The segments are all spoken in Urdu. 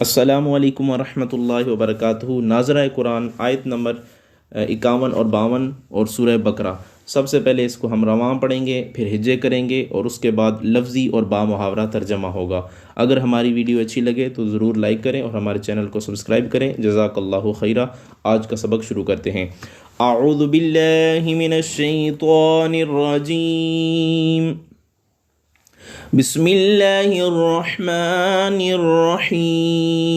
السلام علیکم ورحمۃ اللہ وبرکاتہ۔ ناظرہ قرآن آیت نمبر 51 اور 52 اور سورہ بقرہ۔ سب سے پہلے اس کو ہم رواں پڑھیں گے، پھر ہجے کریں گے اور اس کے بعد لفظی اور با محاورہ ترجمہ ہوگا۔ اگر ہماری ویڈیو اچھی لگے تو ضرور لائک کریں اور ہمارے چینل کو سبسکرائب کریں۔ جزاک اللہ خیرہ۔ آج کا سبق شروع کرتے ہیں۔ اعوذ باللہ من الشیطان الرجیم، بسم اللہ الرحمن الرحیم۔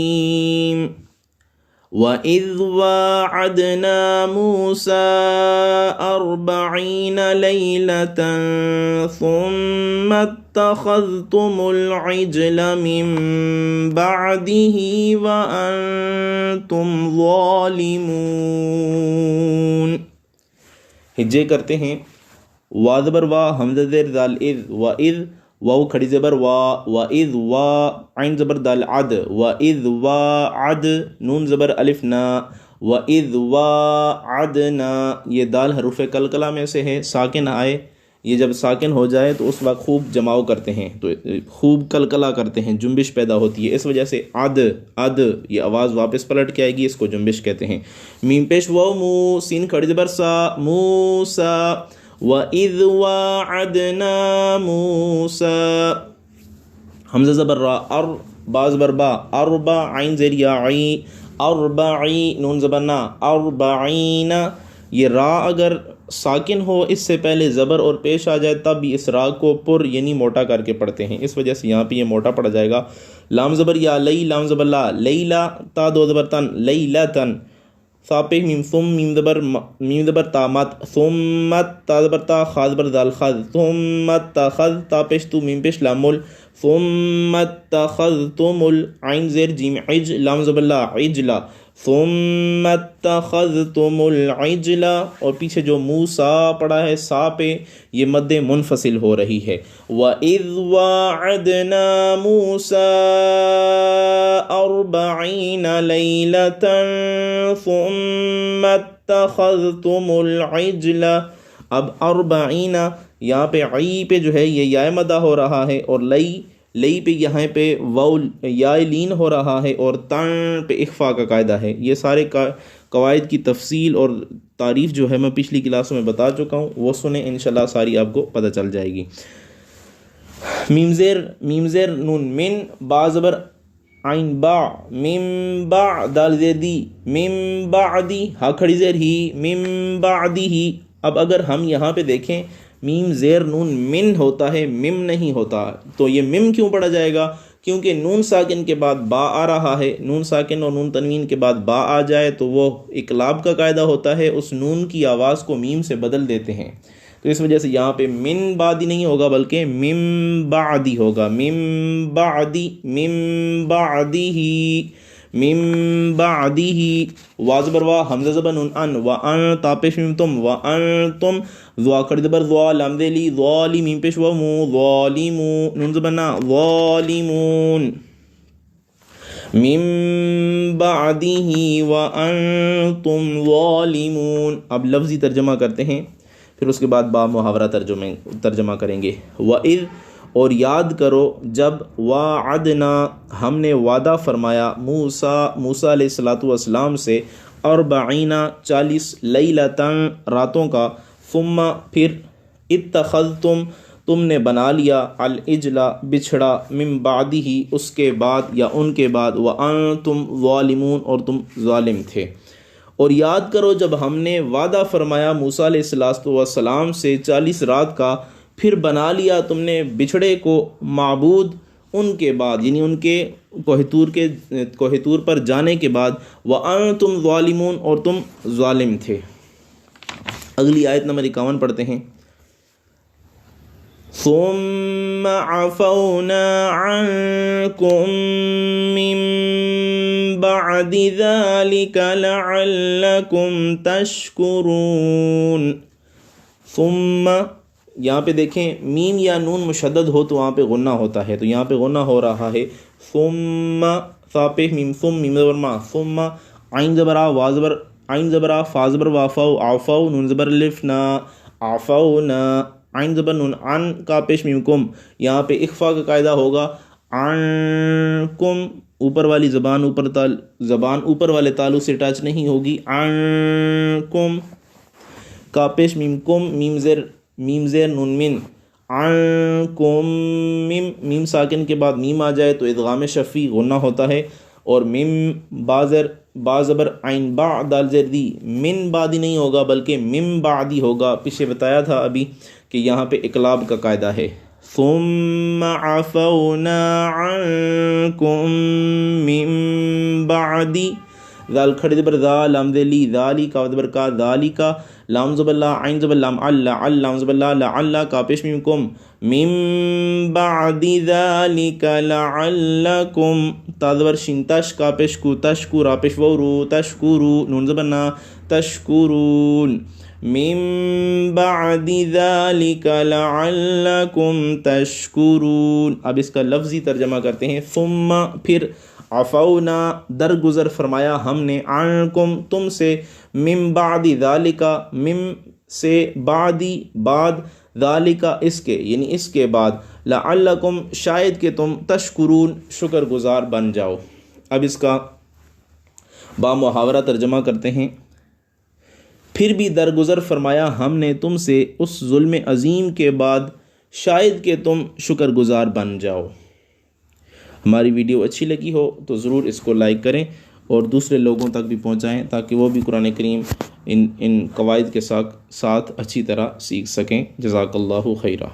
وَإِذْ وَاعَدْنَا مُوسَىٰ 40 لَيْلَةً ثُمَّ اتَّخَذْتُمُ الْعِجْلَ مِن بَعْدِهِ وَأَنْتُمْ ظَالِمُونَ۔ ہجے کرتے ہیں۔ وا زبر وا، حمزہ زیر دال اذ، وَإِذْ واو کھڑی زبر وا، وَإِذْ وا عین زبر دال عد، وَإِذْ وَاعَد نون زبر الف نا، وَإِذْ وَاعَدْنَا یہ دال حروف قلقلہ میں سے ہے، ساکن آئے یہ جب ساکن ہو جائے تو اس وقت خوب جماؤ کرتے ہیں، تو خوب قلقلہ کرتے ہیں، جنبش پیدا ہوتی ہے، اس وجہ سے عد یہ آواز واپس پلٹ کے آئے گی، اس کو جنبش کہتے ہیں۔ میم پیش واو مو، سین کھڑی زبر سا، موسا، وَإِذْ وَاعَدْنَا مُوسَىٰ حمزہ زبر را، با زبر با، اربع عین زیر یا عی، اربعی نون زبر نا، اربعین۔ یہ را اگر ساکن ہو اس سے پہلے زبر اور پیش آ جائے تب بھی اس را کو پر یعنی موٹا کر کے پڑھتے ہیں، اس وجہ سے یہاں پہ یہ موٹا پڑا جائے گا۔ لام زبر یا لئی، لام زبر لا، لیلا، تا دو زبر تن، لیلتن، سا پہ میم ثم، میم زبر تا مت، ثمت تا زبر تا، خا زبر دال خذ، ثمت تخذ، تا پیش تو میم پیش لام ال، ثمت تخذتم ال عین زیر جیم عج، لام زبر لا، عجلا، ثمت تخذتم العجل، اور پیچھے جو موسیٰ پڑا ہے سا پہ یہ مد منفصل ہو رہی ہے۔ وَإِذْ وَاعَدْنَا مُوسَىٰ 40 لَيْلَةً ثُمَّ اتَّخَذْتُمُ الْعِجْلَ۔ اب 40 یہاں پہ عی پہ جو ہے یہ یا مدہ ہو رہا ہے، اور لئی پہ یہاں پہ واو یا لین ہو رہا ہے، اور تن پہ اخفا کا قاعدہ ہے۔ یہ سارے قواعد کی تفصیل اور تعریف جو ہے میں پچھلی کلاسوں میں بتا چکا ہوں، وہ سنیں انشاءاللہ ساری آپ کو پتہ چل جائے گی۔ میم زیر نون من، با زبر عین با، من با دال زیر دی، من بعدی ہا کھڑی زیر ہی، من بعدی ہی۔ اب اگر ہم یہاں پہ دیکھیں میم زیر نون من ہوتا ہے، مم نہیں ہوتا، تو یہ مم کیوں پڑھا جائے گا؟ کیونکہ نون ساکن کے بعد با آ رہا ہے، نون ساکن اور نون تنوین کے بعد با آ جائے تو وہ اقلاب کا قاعدہ ہوتا ہے، اس نون کی آواز کو میم سے بدل دیتے ہیں، تو اس وجہ سے یہاں پہ من بعدی نہیں ہوگا بلکہ مم بعدی ہوگا، مم بعدی، مم بعدی ہی، مم بعدی ہی۔ واو زبر وا، حمزہ زبر نون ان، وان تا پیش میم تم، وانتم، ذوا کھڑی زبر ذوا لام ذیلی، ظالی میم پیش وا مو، ظالمون نون زبر نا، ظالمون، من بعدہ وانتم ظالمون۔ اب لفظی ترجمہ کرتے ہیں، پھر اس کے بعد با محاورہ ترجمہ کریں گے۔ وَإِذْ اور یاد کرو جب، وَاعَدْنَا ہم نے وعدہ فرمایا، موسیٰ علیہ السلام سے، 40 لیلتاً راتوں کا، ثم پھر اتخذتم تم نے بنا لیا، العجل بچھڑا، من بعدہ اس کے بعد یا ان کے بعد، وانتم ظالمون اور تم ظالم تھے۔ اور یاد کرو جب ہم نے وعدہ فرمایا موسیٰ علیہ السلام سے 40 رات کا، پھر بنا لیا تم نے بچھڑے کو معبود ان کے بعد، یعنی ان کے کوہ طور پر جانے کے بعد، وَأَنْتُمْ ظَالِمُونَ اور تم ظالم تھے۔ اگلی آیت نمبر 51 پڑھتے ہیں۔ ثُمَّ عَفَوْنَا عَنْكُمْ مِنْ بَعْدِ ذَلِكَ لَعَلَّكُمْ تَشْكُرُونَ۔ ثُمَّ یہاں پہ دیکھیں میم یا نون مشدد ہو تو وہاں پہ غنہ ہوتا ہے، تو یہاں پہ غنہ ہو رہا ہے، ثم فا پہ میم ثم، میم زبر ما، ثم عین زبر آ، وا زبر عین زبر آ، فا زبر وافو، عفو نون زبر الف نا، عفونا عین زبر نون عن کا پیش میم کم، یہاں پہ اخفا کا قاعدہ ہوگا، عنکم اوپر والی زبان اوپر والے تالو سے ٹچ نہیں ہوگی. عنکم کا پیش میم کم میم زیر نون من. عنکم میم ساکن کے بعد میم آ جائے تو ادغام شفی غنہ ہوتا ہے. اور میم با زبر عین با دال زیر دی من بعدی نہیں ہوگا بلکہ مم بعدی ہوگا. پیچھے بتایا تھا ابھی کہ یہاں پہ اقلاب کا قاعدہ ہے. ثم عفونا عنکم من بعدی ذال کھڑی زبر ذا لام ذلی ذالی کا زبر کا ذالی کا لام زبر لا عین زبر لام اللہ لام زبر لا لعل کا پیش میم کم من بعد ذالک لعلکم تا زبر شین تش کا پیش کو تشکو را پیش وورو تشکورو نون زبر نا تشکرون من بعد ذالک لعلکم تشکرون. اب اس کا لفظی ترجمہ کرتے ہیں. ثم پھر عفونا درگزر فرمایا ہم نے عنکم تم سے من بعد ذالک مم سے بعدی بعد ذالک اس کے یعنی اس کے بعد لعلکم شاید کہ تم تشکرون شکر گزار بن جاؤ. اب اس کا با محاورہ ترجمہ کرتے ہیں. پھر بھی درگزر فرمایا ہم نے تم سے اس ظلم عظیم کے بعد شاید کہ تم شکر گزار بن جاؤ. ہماری ویڈیو اچھی لگی ہو تو ضرور اس کو لائک کریں اور دوسرے لوگوں تک بھی پہنچائیں تاکہ وہ بھی قرآن کریم ان قواعد کے ساتھ اچھی طرح سیکھ سکیں. جزاک اللہ خیرہ.